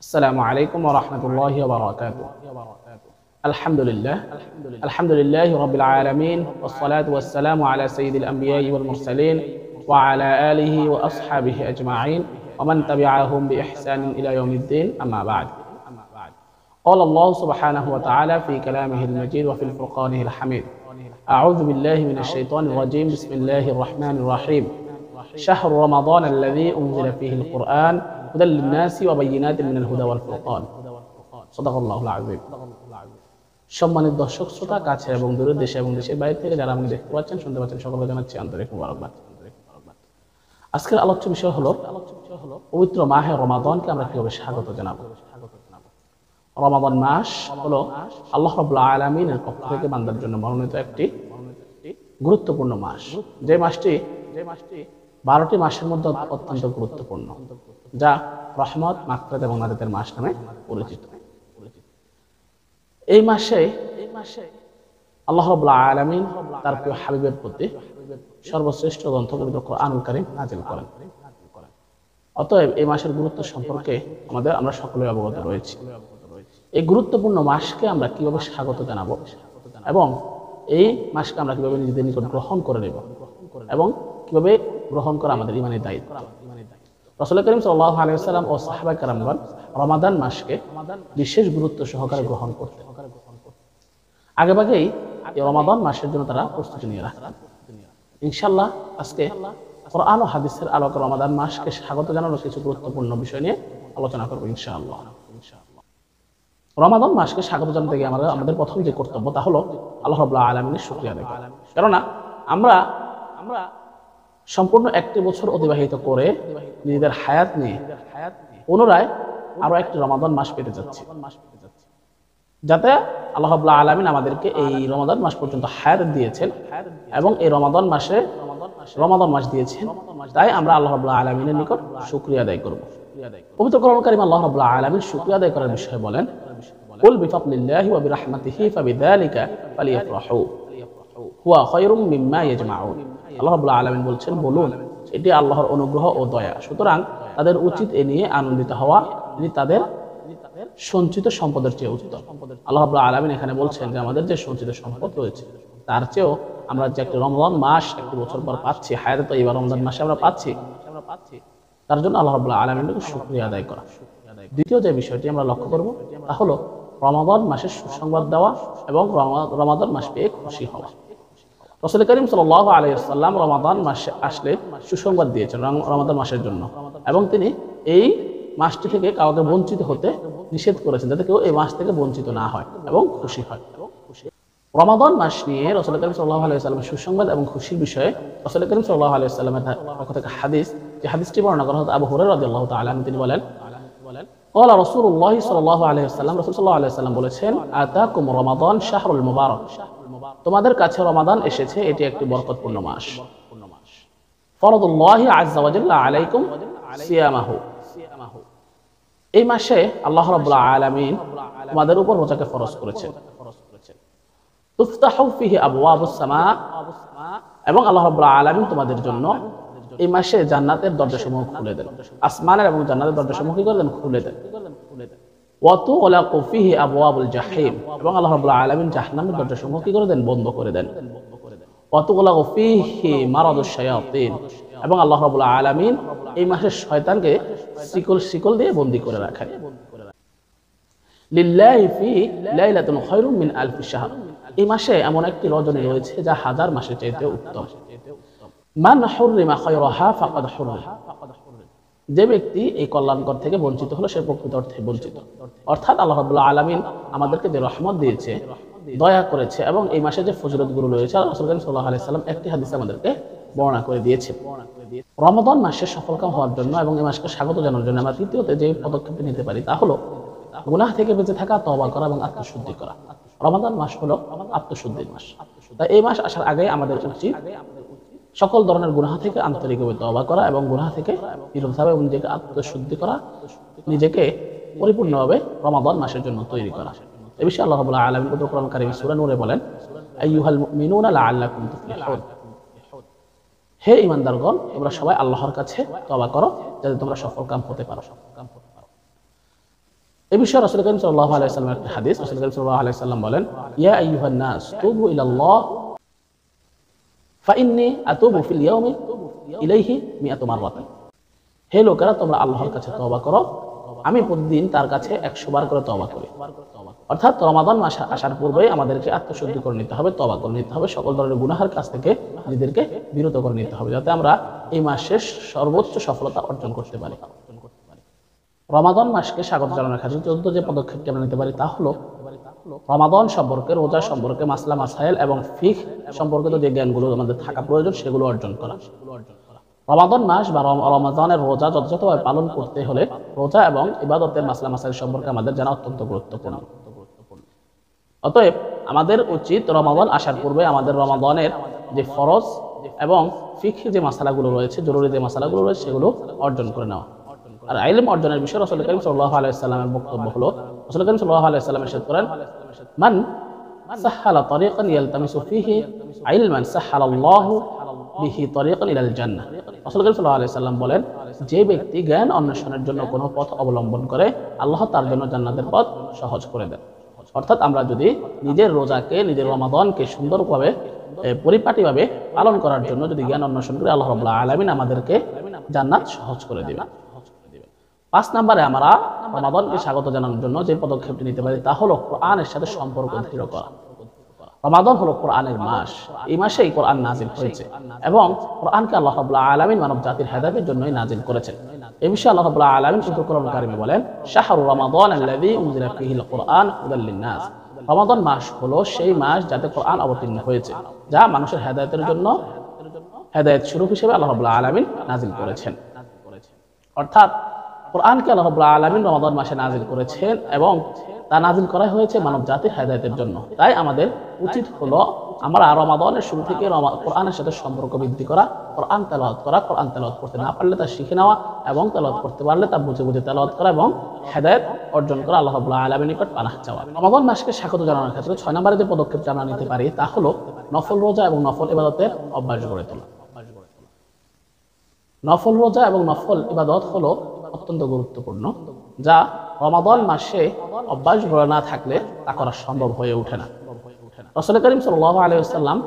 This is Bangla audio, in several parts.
السلام عليكم ورحمة الله وبركاته. الحمد لله رب العالمين، والصلاة والسلام على سيد الأنبياء والمرسلين وعلى آله وأصحابه أجمعين ومن تبعهم بإحسان إلى يوم الدين، أما بعد. قال الله سبحانه وتعالى في كلامه المجيد وفي الفرقانه الحميد: أعوذ بالله من الشيطان الرجيم، بسم الله الرحمن الرحيم. شهر رمضان الذي أنزل فيه القرآن هدى للناس وبينات من الهدى والفرقان. صدق الله العظيم. সম্মানিত দর্শক শ্রোতা, কাছে এবং দূরের দেশে এবং দেশের বাইরে থেকে যারা আমাকে দেখতে পাচ্ছেন, শুনতে পাচ্ছেন, সকলকে জানাচ্ছি আন্তরিক মোবারকবাদ। আজকের আলোচ্য বিষয় হলো পবিত্র মাহে রমাদানকে আমরা কিভাবে স্বাগত জানাবো। রমাদান মাস হলো আল্লাহ রাব্বুল আলামিনের পক্ষ থেকে বান্দার জন্য মনোনীত একটি গুরুত্বপূর্ণ মাস। যে মাসটি 12টি মাসের মধ্যে অত্যন্ত গুরুত্বপূর্ণ, যা রহমত, মাগফিরাত এবং নাজাতের মাস নামে পরিচিত। এই মাসে আল্লাহ রাব্বুল আলামিন তার প্রিয় হাবিবের প্রতি সর্বশ্রেষ্ঠ গ্রন্থ পবিত্র কোরআনুল কারীম নাযিল করেন। অতএব এই মাসের গুরুত্ব সম্পর্কে আমরা সকলেই অবগত রয়েছি। এই গুরুত্বপূর্ণ মাসকে আমরা কিভাবে স্বাগত জানাবো এবং এই মাসকে আমরা কিভাবে নিজেদের নিকট গ্রহণ করে নেব এবং কিভাবে গ্রহণ করা আমাদের ঈমানের দায়িত্ব। রাসূল করিম সাল্লাল্লাহু আলাইহি ওয়াসাল্লাম ও সাহাবায়ে কেরামগণ রমাদান মাসকে বিশেষ গুরুত্ব সহকারে গ্রহণ করতেন। আগেভাগেই এই রমাদান মাসের জন্য তারা প্রস্তুতি নিয়ে রাখতেন। ইনশাআল্লাহ আজকে কোরআন ও হাদিসের আলোকে রমাদান মাসকে স্বাগত জানানোর কিছু গুরুত্বপূর্ণ বিষয় নিয়ে আলোচনা করব ইনশাআল্লাহ। রমাদান মাসকে স্বাগত জানাতে গিয়ে আমাদের প্রথম যে কর্তব্য তা হলো আল্লাহ রাব্বুল আলামিনের শুকরিয়া আদায় করা। কেননা আমরা সম্পূর্ণ একটি বছর অতিবাহিত করে নিজেদের হায়াত নিয়ে পুনরায় আরো একটি রমাদান মাস পেতে যাচ্ছি, যাতে আল্লাহ রাব্বুল আলামিন আমাদেরকে এই রমাদান মাস পর্যন্ত হায়াত দিয়েছেন এবং এই রমাদান মাস দিয়েছেন। তাই আমরা আল্লাহ রাব্বুল আলামিনের নিকট শুকরিয়া আদায় করব। পবিত্র কোরআনুল কারীমে আল্লাহ রাব্বুল আলামিন শুকরিয়া আদায় করার বিষয়ে বলেন: কুল বিফাদলিল্লাহি ওয়া বিরহমাতিহি ফাবিযালিকা ফালিয়াফরাহু হুয়া খায়রুম মিম্মা ইয়াজমাউন। আল্লাহ রাব্বুল আলামিন বলছেন, বলুন, এটি আল্লাহর অনুগ্রহ ও দয়া, সুতরাং তাদের উচিত এ নিয়ে আনন্দিত হওয়া, এটি তাদের সঞ্চিত সম্পদের চেয়ে উত্তম। আল্লাহ রাব্বুল আলামিন এখানে বলছেন যে আমাদের যে সঞ্চিত সম্পদ রয়েছে তার চেয়েও আমরা যে একটি রমজান মাস একটি বছর পর পাচ্ছি, হায়াতে তয়্যিবা রমজান মাসে আমরা পাচ্ছি, তার জন্য আল্লাহ রাব্বুল আলামিনকে শুকরিয়া আদায় করা। দ্বিতীয় যে বিষয়টি আমরা লক্ষ্য করব তা হলো রমাদান মাসের সুসংবাদ দেওয়া এবং রমাদান মাস পেয়ে খুশি হওয়া। রাসূল করিম সাল্লাল্লাহু আলাইহি ওয়াসাল্লাম রমাদান মাসে আসলে সুসংবাদ দিয়েছেন রমাদান মাসের জন্য, এবং তিনি এই মাসটি থেকে কাউকে বঞ্চিত হতে নিষেধ করেছেন, যাতে কেউ এই মাস থেকে বঞ্চিত না হয় এবং খুশি হয়। রমাদান মাস নিয়ে রাসূল করিম সাল্লাল্লাহু আলাইহি ওয়াসাল্লামের সুসংবাদ এবং খুশির বিষয়ে রাসূল করিম সাল্লাল্লাহু আলাইহি ওয়াসাল্লামের পক্ষ থেকে যে হাদিসটি বর্ণনা করা হয়েছে আবু হুরায়রা রাদিয়াল্লাহু তাআলা আনহু, তিনি বলেন, ক্বালা রাসূলুল্লাহ সাল্লাল্লাহু আলাইহি ওয়াসাল্লাম, রাসূল সাল্লাল্লাহু আলাইহি ওয়াসাল্লাম বলেছেন, আতাকুম রমাদান শাহরুল মুবারাক, তোমাদের কাছে রমাদান এসেছে, এটি একটি বরকতপূর্ণ মাস। ফরদুল্লাহি আযজা ওয়া জাল্লা আলাইকুম সিয়ামাহু, এই মাসে আল্লাহ রাব্বুল আলামিন তোমাদের উপর রোজাকে ফরজ করেছেন। তুফতাহু ফিহি আবওয়াবুস সামা, এবং আল্লাহ রাব্বুল আলামিন তোমাদের জন্য এই মাসে জান্নাতের দরজাসমূহ খুলে দেন, আসমানের এবং জান্নাতের দরজাসমূহ কি করে দেন? খুলে দেন। ওয়া তুগলাকু ফিহি আবওয়াবুল জাহিম, এবং আল্লাহ রাব্বুল আলামিন জাহান্নামের দরজাসমূহ কি করে দেন? বন্ধ করে দেন। ওয়া তুগলাকু ফিহি মারাদুশ শায়াতিন, এবং আল্লাহ রাব্বুল আলামিন এই মাসে শয়তানকে শিকল দিয়ে বন্দী করে রাখেন। লিল্লাহি ফি লাইলাতুন খায়রুম মিন আলফি শাহর, এই মাসে এমন একটি রজনী রয়েছে যা হাজার মাসের চাইতে উত্তম। মান হুররিমা খায়রাহা ফাকাদ হুররিম, যে ব্যক্তি এই কল্যাণকর থেকে বঞ্চিত হলো সে প্রকৃত অর্থে বঞ্চিত। অর্থাৎ আল্লাহ রাব্বুল আলামিন আমাদেরকে যে রহমত দিয়েছে, দয়া করেছে, এবং এই মাসে যে ফজিলতগুলো রয়েছে রাসূল সাল্লাল্লাহু আলাইহি ওয়াসাল্লাম একটি হাদিসে আমাদেরকে বর্ণনা করে দিয়েছে। রমাদান মাসে সফলকাম হওয়ার জন্য এবং এই মাসকে স্বাগত জানানোর জন্য আমরা তৃতীয়তে যে পদক্ষেপটি নিতে পারি তা হলো গুনাহ থেকে বেঁচে থাকা, তওবা করা এবং আত্মশুদ্ধি করা। রমাদান মাস হলো আত্মশুদ্ধির মাস। তাই এই মাস আসার আগে আমাদের উচিত সকল ধরনের গুনাহ থেকে আন্তরিকভাবে তওবা করা এবং গুনাহ থেকে নীরবভাবে নিজেকে আত্মশুদ্ধি করা, নিজেকে পরিপূর্ণভাবে রমাদান মাসের জন্য তৈরি করা। এই বিষয়ে আল্লাহ রাব্বুল আলামিন পবিত্র কোরআন কারীমে সূরা নূরে বলেন, আইয়ুহাল মুমিনুনা লাআল্লাকুম তুফলিহুন, হে ঈমানদারগণ, তোমরা সবাই আল্লাহর কাছে তওবা করো যাতে তোমরা সফলকাম হতে পারো। এই বিষয়ে রাসূল করিম সাল্লাল্লাহু আলাইহি ওয়াসাল্লামের একটা হাদিস, রাসূল করিম সাল্লাল্লাহু আলাইহি ওয়াসাল্লাম বলেন, ইয়া আইয়ুহান নাস তুবু ইলাল্লাহ ফাইন্নী আতুবু ফিল ইয়াউমি ইলাইহি মিআতু মাররাতান। হে লোকেরা, তোমরা আল্লাহর কাছে তওবা করো, আমি প্রতিদিন তার কাছে 100 বার করে তওবা করি। অর্থাৎ রমাদান মাস আসার পূর্বে আমাদেরকে আত্মশুদ্ধি করে নিতে হবে, তওবা করে নিতে হবে, সকল ধরনের গুনাহের কাছ থেকে নিজেদেরকে বিরত করে নিতে হবে, যাতে আমরা এই মাসের সর্বোচ্চ সফলতা অর্জন করতে পারি। রমাদান মাসকে স্বাগত জানানোর ক্ষেত্রে চতুর্থ যে পদক্ষেপটি আমরা নিতে পারি তা হলো রমাদান সম্পর্কে, রোজা সম্পর্কে মাসলা মাসাইল এবং ফিকহ সম্পর্কিত যে জ্ঞানগুলো আমাদের থাকা প্রয়োজন সেগুলো অর্জন করা। রমাদান মাস বা রমাদানের রোজা যথাযথভাবে পালন করতে হলে রোজা এবং ইবাদতের মাসলা মাসাইল সম্পর্কে আমাদের জানা অত্যন্ত গুরুত্বপূর্ণ। অতএব আমাদের উচিত রমাদান আসার পূর্বে আমাদের রমাদানের যে ফরজ এবং ফিকহ যে মাসালাগুলো রয়েছে, জরুরি যে মাসালাগুলো রয়েছে সেগুলো অর্জন করে নেওয়া। আর ইলম অর্জনের বিষয়ে রাসূল করিম সাল্লাল্লাহু আলাইহি ওয়াসাল্লামের বক্তব্য হলো, রাসূল করিম সাল্লাল্লাহু আলাইহি ওয়াসাল্লাম ইরশাদ করেন, মান সাহহালা তারিকান ইয়ালতামিসু ফিহি ইলমান সাহহালাল্লাহু বিহি তারিকান ইলাল জান্নাহ। রাসূল করিম সাল্লাল্লাহু আলাইহি ওয়াসাল্লাম বলেন, যে ব্যক্তি জ্ঞান অন্বেষণের জন্য কোনো পথ অবলম্বন করে, আল্লাহ তার জন্য জান্নাতের পথ সহজ করে দেন। অর্থাৎ আমরা যদি নিজের রোজাকে, নিজের রমাদানকে সুন্দরভাবে পরিপাটিভাবে পালন করার জন্য যদি জ্ঞান অন্বেষণ করি, আল্লাহ রাব্বুল আলামিন আমাদেরকে জান্নাত সহজ করে দিবেন। 5 নম্বরে আমরা রমাদানকে স্বাগত জানানোর জন্য যে পদক্ষেপটি নিতে পারি তা হলো কোরআনের সাথে সম্পর্ক দৃঢ় করা। রমাদান হলো কোরআনের মাস, এই মাসেই কোরআন নাজিল হয়েছে এবং কোরআনকে আল্লাহ রাব্বুল আলামিন মানব জাতির হেদায়েতের জন্যই নাজিল করেছেন। এই বিষয়ে আল্লাহ রাব্বুল আলামিন পবিত্র কোরআন কারিমে বলেন, শাহরু রমাদান আল্লাযী উনজিলা ফীহিল কুরআন হুদাল লিন-নাস। রমাদান মাস হলো সেই মাস যাতে কোরআন অবতীর্ণ হয়েছে, যা মানুষের হেদায়েতের জন্য হেদায়েত স্বরূপ হিসেবে আল্লাহ রাব্বুল আলামিন নাজিল করেছেন। অর্থাৎ কোরআনকে আল্লাহ রাব্বুল আলামিন রমাদান মাসে নাজিল করেছেন এবং তা নাজিল করা হয়েছে মানব জাতির হেদায়েতের জন্য। তাই আমাদের উচিত হলো আমরা রমাদানের শুরু থেকে কোরআনের সাথে সম্পর্ক বৃদ্ধি করা, কোরআন তেলাওয়াত করা, কোরআন তেলাওয়াত করতে না পারলে তা শিখে নেওয়া এবং তেলাওয়াত করতে পারলে তা বুঝে বুঝে তেলাওয়াত করা এবং হেদায়েত অর্জন করা, আল্লাহ রাব্বুল আলামিনের নিকট পানাহ চাওয়া। রমাদান মাসকে স্বাগত জানানোর ক্ষেত্রে 6 নম্বরে যে পদক্ষেপ আমরা নিতে পারি তা হলো নফল রোজা এবং নফল ইবাদতের অভ্যাস গড়ে তোলা। নফল রোজা এবং নফল ইবাদত হলো অত্যন্ত গুরুত্বপূর্ণ, যা রমাদান মাসে অভ্যাস গড়ে না থাকলে তা করা সম্ভব হয়ে ওঠে না। রাসূল করিম সাল্লাল্লাহু আলাইহি ওয়াসাল্লাম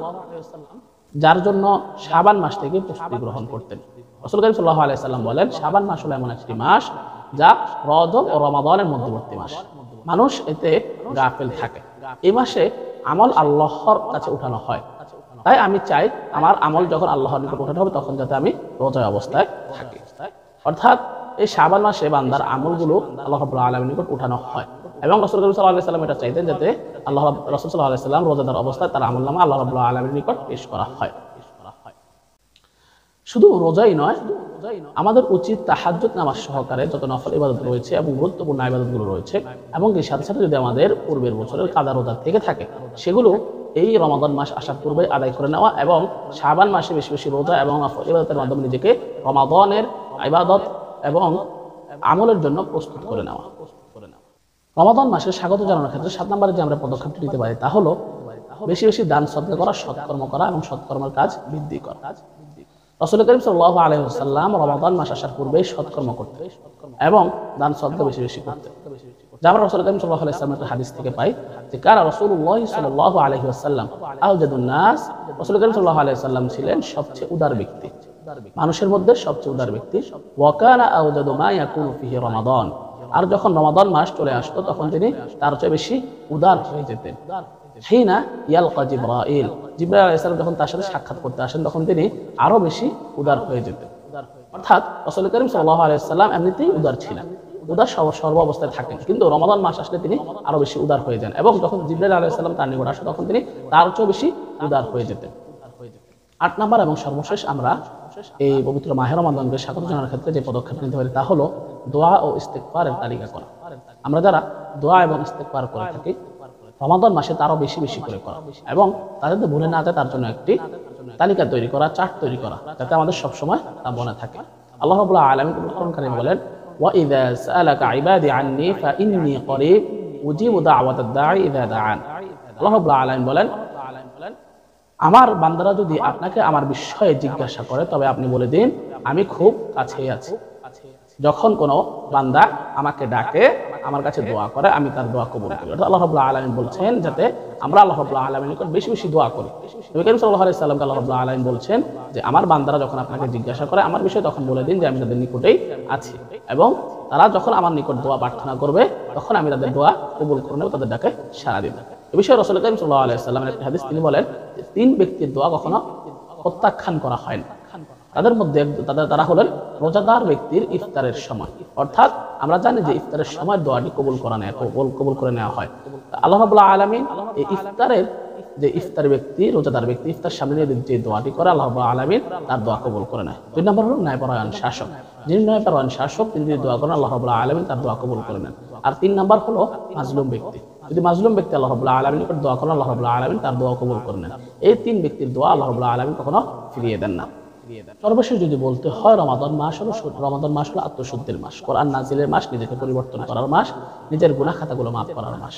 যার জন্য শাবান মাস থেকে প্রস্তুতি গ্রহণ করতেন। রাসূল করিম সাল্লাল্লাহু আলাইহি ওয়াসাল্লাম বলেন, শাবান মাস হলো এমন একটি মাস যা রজব ও রমাদানের মধ্যবর্তী মাস। মানুষ এতে গাফেল থাকে। এই মাসে আমল আল্লাহর কাছে উঠানো হয়। তাই আমি চাই আমার আমল যখন আল্লাহর নিকট উঠানো হবে তখন যাতে আমি রোজা অবস্থায় থাকি। অর্থাৎ এই শাবান মাসে বান্দার আমলগুলো আল্লাহ রাব্বুল আলামিনের নিকট উঠানো হয় এবং রাসূল করিম সাল্লাল্লাহু আলাইহি ওয়াসাল্লাম এটা চাইতেন যাতে রাসূল সাল্লাল্লাহু আলাইহি ওয়াসাল্লাম রোজাদার অবস্থায় তার আমলনামা আল্লাহ রাব্বুল আলামিনের নিকট পেশ করা হয়। শুধু রোজাই নয়, আমাদের উচিত তাহাজ্জুদ নামাজ সহকারে যত নফল ইবাদত রয়েছে এবং গুরুত্বপূর্ণ ইবাদতগুলো রয়েছে এবং এর সাথে সাথে যদি আমাদের পূর্বের বছরের কাদা রোজা থেকে থাকে সেগুলো এই রমাদান মাস আসার পূর্বে আদায় করে নেওয়া এবং শাবান মাসে বেশি বেশি রোজা এবং নফল ইবাদতের মাধ্যমে নিজেকে রমাদানের ইবাদত এবং আমলের জন্য প্রস্তুত করে নেওয়া। রমাদান মাসে স্বাগত জানানোর ক্ষেত্রে 7 নম্বরে যে আমরা পদক্ষেপটি নিতে পারি তা হলো বেশি বেশি দান সদকা করা, সৎকর্ম করা এবং সৎকর্মের কাজ বৃদ্ধি করা। রাসূল করিম সাল্লাল্লাহু আলাইহি ওয়াসাল্লাম রমাদান মাস আসার পূর্বে সৎকর্ম করতেন এবং দান সদকা বেশি বেশি করতেন। যা আমরা রাসূল করিম সাল্লাল্লাহু আলাইহি ওয়াসাল্লামের হাদিস থেকে পাই যে কারা রাসূলুল্লাহ সাল্লাল্লাহু আলাইহি ওয়াসাল্লাম আওজাদুন নাস। রাসূল করিম সাল্লাল্লাহু আলাইহি ওয়াসাল্লাম ছিলেন সবচেয়ে উদার ব্যক্তি, মানুষের মধ্যে সবচেয়ে উদার ব্যক্তি। ওয়া কানা আওজাদু মা ইয়াকুনু ফিহি রমাদান। আর যখন রমাদান মাস চলে আসতো তখন তিনি তার চেয়ে বেশি উদার হয়ে যেতেন। হিনা ইয়ালকা জিবরাইল, জিবরাইল আলাইহিস সালাম যখন তার সাথে সাক্ষাৎ করতে আসেন তখন তিনি আরো বেশি উদার হয়ে যেতেন। অর্থাৎ রাসূল করিম সাল্লাল্লাহু আলাইহি ওয়াসাল্লাম এমনিতেই উদার ছিলেন, উদার সর্ব অবস্থায় থাকেন, কিন্তু রমাদান মাস আসলে তিনি আরো বেশি উদার হয়ে যান এবং যখন জিবরাইল আলাইহিস সালাম তার নিকট আসেন তখন তিনি তার চেয়ে বেশি উদার হয়ে যেতেন। 8 নম্বর এবং সর্বশেষ আমরা এই পবিত্র মাহে রমাদানকে স্বাগত জানানোর ক্ষেত্রে যে পদক্ষেপ নিতে পারি তা হলো দোয়া ও ইস্তেগফারের তালিকা করা। আমরা যারা দোয়া এবং ইস্তেগফার করে থাকি রমাদান মাসে তারও বেশি বেশি করে করা এবং তাদের ভুলে না যায় তার জন্য একটি তালিকা তৈরি করা, চার্ট তৈরি করা, যাতে আমাদের সবসময় তা মনে থাকে। আল্লাহ রাব্বুল আলামিন কোরআন কারীমে বলেন, ওয়া ইযা সাআলাকা ইবাদি আন্নী ফাইন্নী করিব উজিবু দাওয়াতাদ দাঈ ইযা দাআন। আল্লাহ রাব্বুল আলামিন বলেন, আমার বান্দারা যদি আপনাকে আমার বিষয়ে জিজ্ঞাসা করে তবে আপনি বলে দিন আমি খুব কাছেই আছি। যখন কোনো বান্দা আমাকে ডাকে আমার কাছে দোয়া করে আমি তার দোয়া কবুল করি। অর্থাৎ আল্লাহ রাব্বুল আলামিন বলছেন যাতে আমরা আল্লাহ রাব্বুল আলামিনের নিকট বেশি বেশি দোয়া করি। নবী করিম সাল্লাল্লাহু আলাইহি সাল্লামকে আল্লাহ রাব্বুল আলামিন বলছেন যে আমার বান্দারা যখন আপনাকে জিজ্ঞাসা করে আমার বিষয়ে তখন বলে দিন যে আমি তাদের নিকটেই আছি, এবং তারা যখন আমার নিকট দোয়া প্রার্থনা করবে তখন আমি তাদের দোয়া কবুল করে নেব, তাদের ডাকে সাড়া দিব। এ বিষয়ে রাসূল করিম সাল্লাল্লাহু আলাইহি সাল্লামের একটি হাদিস তিনি বলেন যে 3 ব্যক্তির দোয়া কখনো প্রত্যাখ্যান করা হয় না। তাদের মধ্যে তারা হলেন রোজাদার ব্যক্তির ইফতারের সময়। অর্থাৎ আমরা জানি যে ইফতারের সময় দোয়াটি কবুল করে নেওয়া হয়। আল্লাহ রাব্বুল আলামিন এই ইফতারের যে ইফতার ব্যক্তি, রোজাদার ব্যক্তি ইফতার সামনে নিয়ে যে দোয়াটি করে আল্লাহ রাব্বুল আলামিন তার দোয়া কবুল করে নেয়। 2 নম্বর হলো ন্যায়পরায়ণ শাসক। যিনি ন্যায়পরায়ণ শাসক তিনি যদি দোয়া করেন আল্লাহ রাব্বুল আলামিন তার দোয়া কবুল করে নেন। আর 3 নম্বর হলো মাজলুম ব্যক্তি। যদি মাজলুম ব্যক্তি আল্লাহ রাব্বুল আলামিনের নিকট দোয়া করেন আল্লাহ রাব্বুল আলামিন তার দোয়া কবুল করে নেন। এই 3 ব্যক্তির দোয়া আল্লাহ রাব্বুল আলামিন কখনো ফিরিয়ে দেন না। সর্বশেষ যদি বলতে হয়, রমাদান মাস হলো আত্মশুদ্ধির মাস, কোরআন নাজিলের মাস, নিজেকে পরিবর্তন করার মাস, নিজের গুনাহ খাতাগুলো মাফ করার মাস।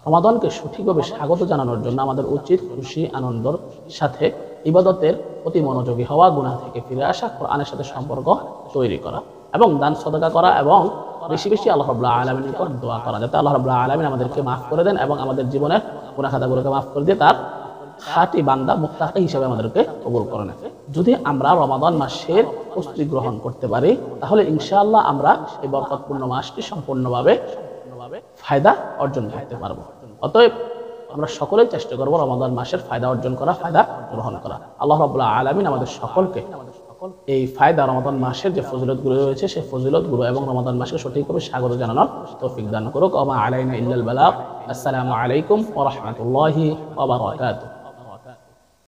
রমাদানকে সঠিকভাবে স্বাগত জানানোর জন্য আমাদের উচিত খুশি আনন্দের সাথে ইবাদতের প্রতি মনোযোগী হওয়া, গুনাহ থেকে ফিরে আসা, কোরআনের সাথে সম্পর্ক তৈরি করা এবং দান সদকা করা এবং বেশি বেশি আল্লাহ রাব্বুল আলামিনের নিকট দোয়া করা যাতে আল্লাহ রাব্বুল আলামিন আমাদেরকে মাফ করে দেন এবং আমাদের জীবনের গুনাহ খাতাগুলোকে মাফ করে দিয়ে তার খাঁটি বান্দা মুত্তাকি হিসেবে আমাদেরকে কবুল করে নেন। যদি আমরা রমাদান মাসের প্রস্তুতি গ্রহণ করতে পারি তাহলে ইনশাআল্লাহ আমরা এই বরকতপূর্ণ মাসটি সম্পূর্ণভাবে ফায়দা অর্জন করতে পারবো। অতএব আমরা সকলেই চেষ্টা করবো রমাদান মাসের ফায়দা অর্জন করা, ফায়দা গ্রহণ করা। আল্লাহ রাব্বুল আলামিন আমাদের সকলকে এই ফায়দা, রমাদান মাসের যে ফজিলতগুলো রয়েছে সেই ফজিলতগুলো এবং রমাদান মাসকে সঠিকভাবে স্বাগত জানানোর তৌফিক দান করুক। ওয়া মা আলাইনা ইল্লাল বালাগ। আসসালামু আলাইকুম ওয়া রাহমাতুল্লাহি ওয়া বারাকাতুহু।